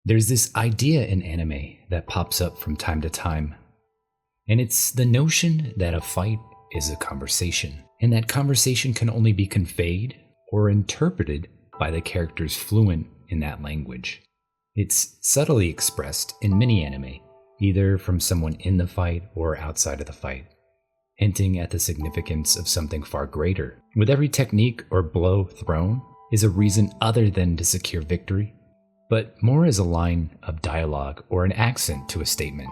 There's this idea in anime that pops up from time to time, and it's the notion that a fight is a conversation, and that conversation can only be conveyed or interpreted by the characters fluent in that language. It's subtly expressed in many anime, either from someone in the fight or outside of the fight, hinting at the significance of something far greater. With every technique or blow thrown is a reason other than to secure victory, but more as a line of dialogue or an accent to a statement.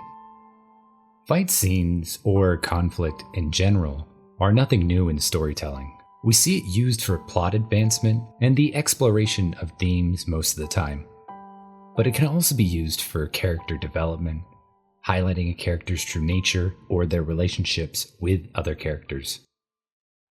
Fight scenes, or conflict in general, are nothing new in storytelling. We see it used for plot advancement and the exploration of themes most of the time. But it can also be used for character development, highlighting a character's true nature or their relationships with other characters.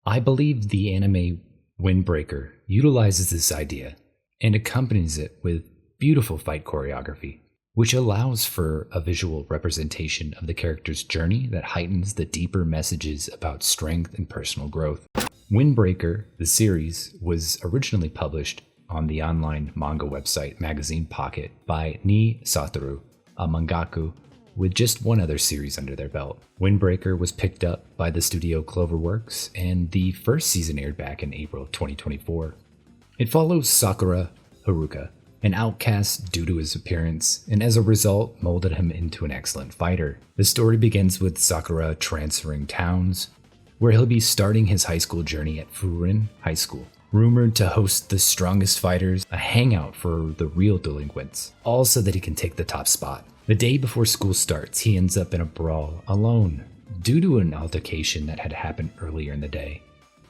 I believe the anime Windbreaker utilizes this idea and accompanies it with beautiful fight choreography, which allows for a visual representation of the character's journey that heightens the deeper messages about strength and personal growth. Windbreaker, the series, was originally published on the online manga website Magazine Pocket by Nii Satoru, a mangaku with just one other series under their belt. Windbreaker was picked up by the studio Cloverworks, and the first season aired back in April 2024. It follows Sakura Haruka, an outcast due to his appearance, and as a result molded him into an excellent fighter. The story begins with Sakura transferring towns, where he'll be starting his high school journey at Furin High School, rumored to host the strongest fighters, a hangout for the real delinquents, all so that he can take the top spot. The day before school starts, he ends up in a brawl alone due to an altercation that had happened earlier in the day,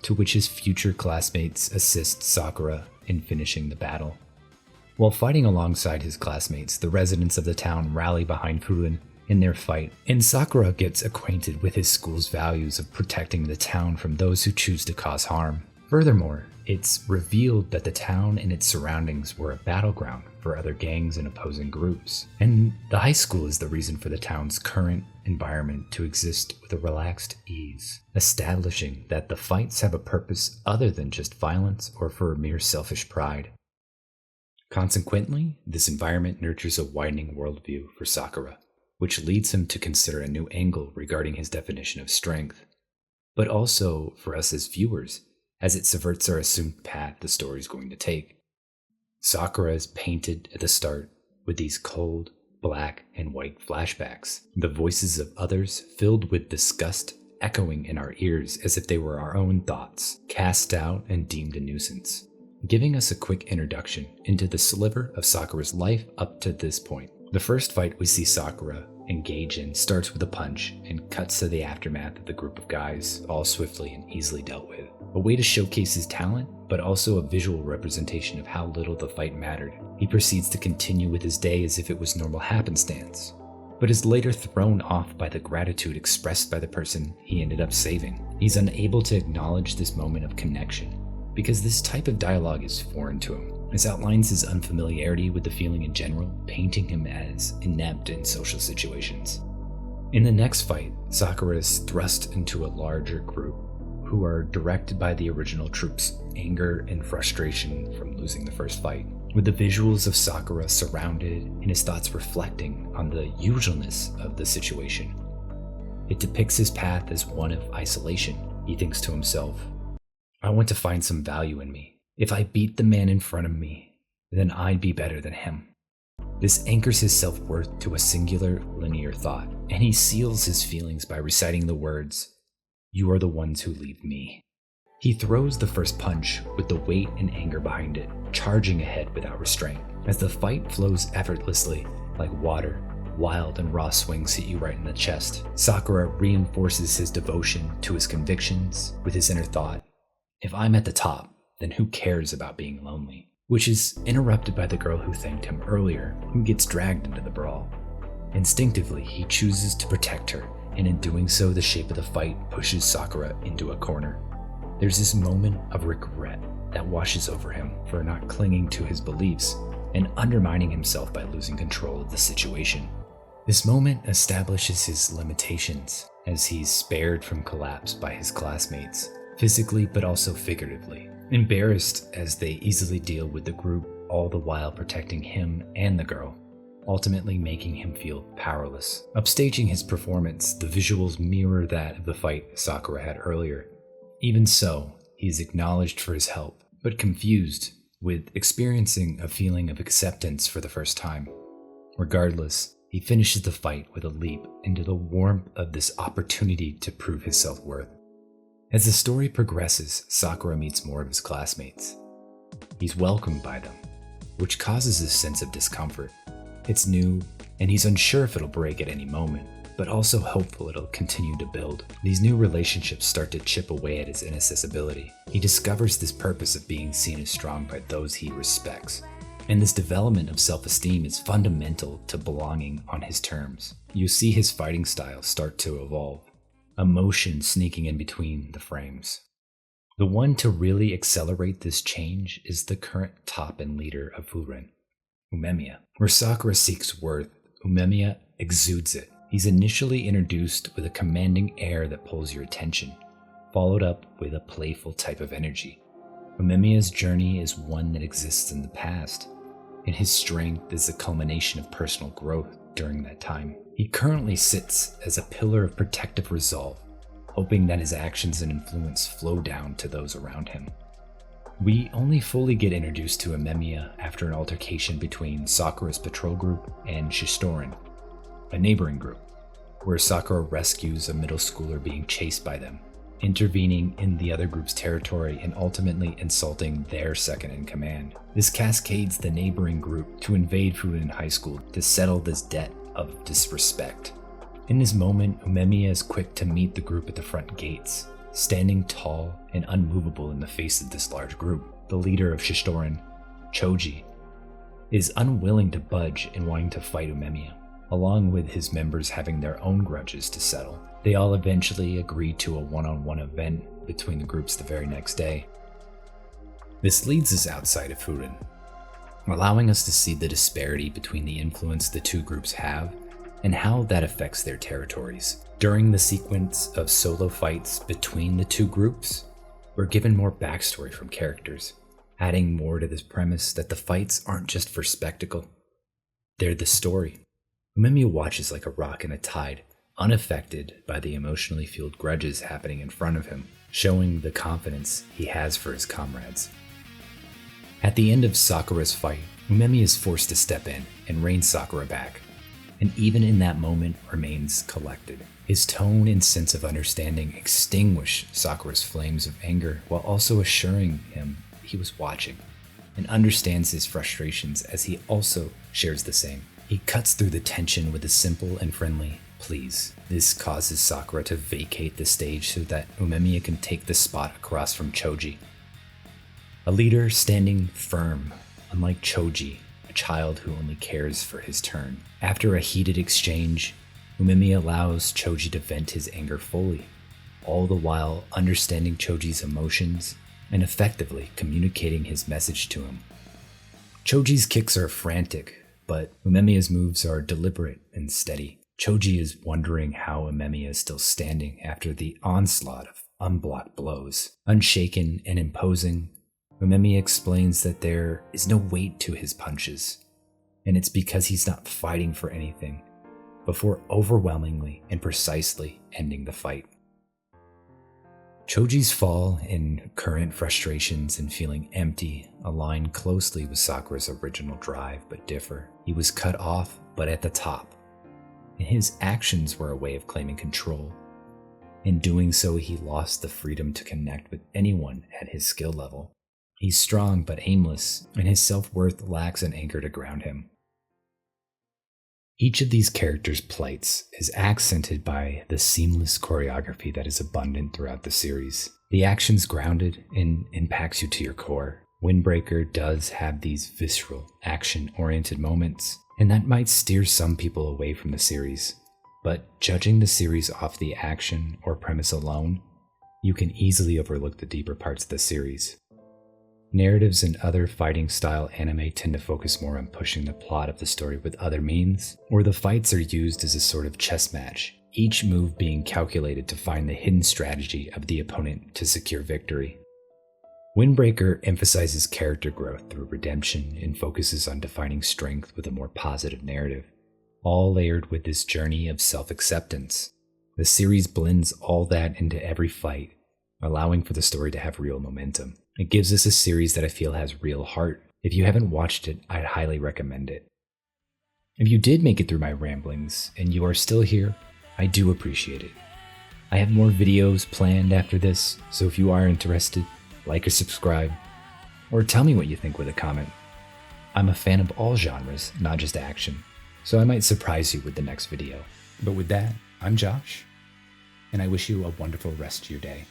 to which his future classmates assist Sakura in finishing the battle. While fighting alongside his classmates, the residents of the town rally behind Furin in their fight, and Sakura gets acquainted with his school's values of protecting the town from those who choose to cause harm. Furthermore, it's revealed that the town and its surroundings were a battleground for other gangs and opposing groups, and the high school is the reason for the town's current environment to exist with a relaxed ease, establishing that the fights have a purpose other than just violence or for mere selfish pride. Consequently, this environment nurtures a widening worldview for Sakura, which leads him to consider a new angle regarding his definition of strength, but also for us as viewers, as it subverts our assumed path the story is going to take. Sakura is painted at the start with these cold, black, and white flashbacks, the voices of others filled with disgust echoing in our ears as if they were our own thoughts, cast out and deemed a nuisance, giving us a quick introduction into the sliver of Sakura's life up to this point. The first fight we see Sakura engage in starts with a punch and cuts to the aftermath of the group of guys, all swiftly and easily dealt with. A way to showcase his talent, but also a visual representation of how little the fight mattered. He proceeds to continue with his day as if it was normal happenstance, but is later thrown off by the gratitude expressed by the person he ended up saving. He's unable to acknowledge this moment of connection, because this type of dialogue is foreign to him. This outlines his unfamiliarity with the feeling in general, painting him as inept in social situations. In the next fight, Sakura is thrust into a larger group who are directed by the original troops' anger and frustration from losing the first fight, with the visuals of Sakura surrounded and his thoughts reflecting on the usualness of the situation. It depicts his path as one of isolation. He thinks to himself, "I want to find some value in me. If I beat the man in front of me, then I'd be better than him." This anchors his self-worth to a singular linear thought, and he seals his feelings by reciting the words, "You are the ones who leave me." He throws the first punch with the weight and anger behind it, charging ahead without restraint. As the fight flows effortlessly, like water, wild and raw swings hit you right in the chest. Sakura reinforces his devotion to his convictions with his inner thought, "If I'm at the top, then who cares about being lonely?" Which is interrupted by the girl who thanked him earlier, who gets dragged into the brawl. Instinctively, he chooses to protect her, and in doing so, the shape of the fight pushes Sakura into a corner. There's this moment of regret that washes over him for not clinging to his beliefs and undermining himself by losing control of the situation. This moment establishes his limitations as he's spared from collapse by his classmates, physically but also figuratively, embarrassed as they easily deal with the group, all the while protecting him and the girl. ultimately making him feel powerless. Upstaging his performance, the visuals mirror that of the fight Sakura had earlier. Even so, he is acknowledged for his help, but confused, with experiencing a feeling of acceptance for the first time. Regardless, he finishes the fight with a leap into the warmth of this opportunity to prove his self-worth. As the story progresses, Sakura meets more of his classmates. He's welcomed by them, which causes a sense of discomfort. It's new, and he's unsure if it'll break at any moment, but also hopeful it'll continue to build. These new relationships start to chip away at his inaccessibility. He discovers this purpose of being seen as strong by those he respects. And this development of self-esteem is fundamental to belonging on his terms. You see his fighting style start to evolve, emotion sneaking in between the frames. The one to really accelerate this change is the current top and leader of Furen, Umemiya. Where Sakura seeks worth, Umemiya exudes it. He's initially introduced with a commanding air that pulls your attention, followed up with a playful type of energy. Umemiya's journey is one that exists in the past, and his strength is the culmination of personal growth during that time. He currently sits as a pillar of protective resolve, hoping that his actions and influence flow down to those around him. We only fully get introduced to Umemiya after an altercation between Sakura's patrol group and Shistorin, a neighboring group, where Sakura rescues a middle schooler being chased by them, intervening in the other group's territory and ultimately insulting their second-in-command. This cascades the neighboring group to invade Furen High School to settle this debt of disrespect. In this moment, Umemiya is quick to meet the group at the front gates, standing tall and unmovable in the face of this large group. The leader of Shistorin, Choji, is unwilling to budge and wanting to fight Umemiya, along with his members having their own grudges to settle. They all eventually agree to a one-on-one event between the groups the very next day. This leads us outside of Furen, allowing us to see the disparity between the influence the two groups have and how that affects their territories. During the sequence of solo fights between the two groups, we're given more backstory from characters, adding more to this premise that the fights aren't just for spectacle, they're the story. Umemiya watches like a rock in a tide, unaffected by the emotionally fueled grudges happening in front of him, showing the confidence he has for his comrades. At the end of Sakura's fight, Umemiya is forced to step in and rein Sakura back, and even in that moment remains collected. His tone and sense of understanding extinguish Sakura's flames of anger while also assuring him he was watching and understands his frustrations as he also shares the same. He cuts through the tension with a simple and friendly please. This causes Sakura to vacate the stage so that Umemiya can take the spot across from Choji. A leader standing firm, unlike Choji, a child who only cares for his turn. After a heated exchange, Umemiya allows Choji to vent his anger fully, all the while understanding Choji's emotions and effectively communicating his message to him. Choji's kicks are frantic, but Umemiya's moves are deliberate and steady. Choji is wondering how Umemiya is still standing after the onslaught of unblocked blows. Unshaken and imposing, Umemiya explains that there is no weight to his punches, and it's because he's not fighting for anything, before overwhelmingly and precisely ending the fight. Choji's fall and current frustrations and feeling empty align closely with Sakura's original drive but differ. He was cut off but at the top, and his actions were a way of claiming control. In doing so, he lost the freedom to connect with anyone at his skill level. He's strong but aimless, and his self-worth lacks an anchor to ground him. Each of these characters' plights is accented by the seamless choreography that is abundant throughout the series. The action's grounded and impacts you to your core. Windbreaker does have these visceral, action-oriented moments, and that might steer some people away from the series. But judging the series off the action or premise alone, you can easily overlook the deeper parts of the series. Narratives and other fighting-style anime tend to focus more on pushing the plot of the story with other means, or the fights are used as a sort of chess match, each move being calculated to find the hidden strategy of the opponent to secure victory. Windbreaker emphasizes character growth through redemption and focuses on defining strength with a more positive narrative, all layered with this journey of self-acceptance. The series blends all that into every fight, allowing for the story to have real momentum. It gives us a series that I feel has real heart. If you haven't watched it, I'd highly recommend it. If you did make it through my ramblings and you are still here, I do appreciate it. I have more videos planned after this, so if you are interested, like or subscribe, or tell me what you think with a comment. I'm a fan of all genres, not just action, so I might surprise you with the next video. But with that, I'm Josh, and I wish you a wonderful rest of your day.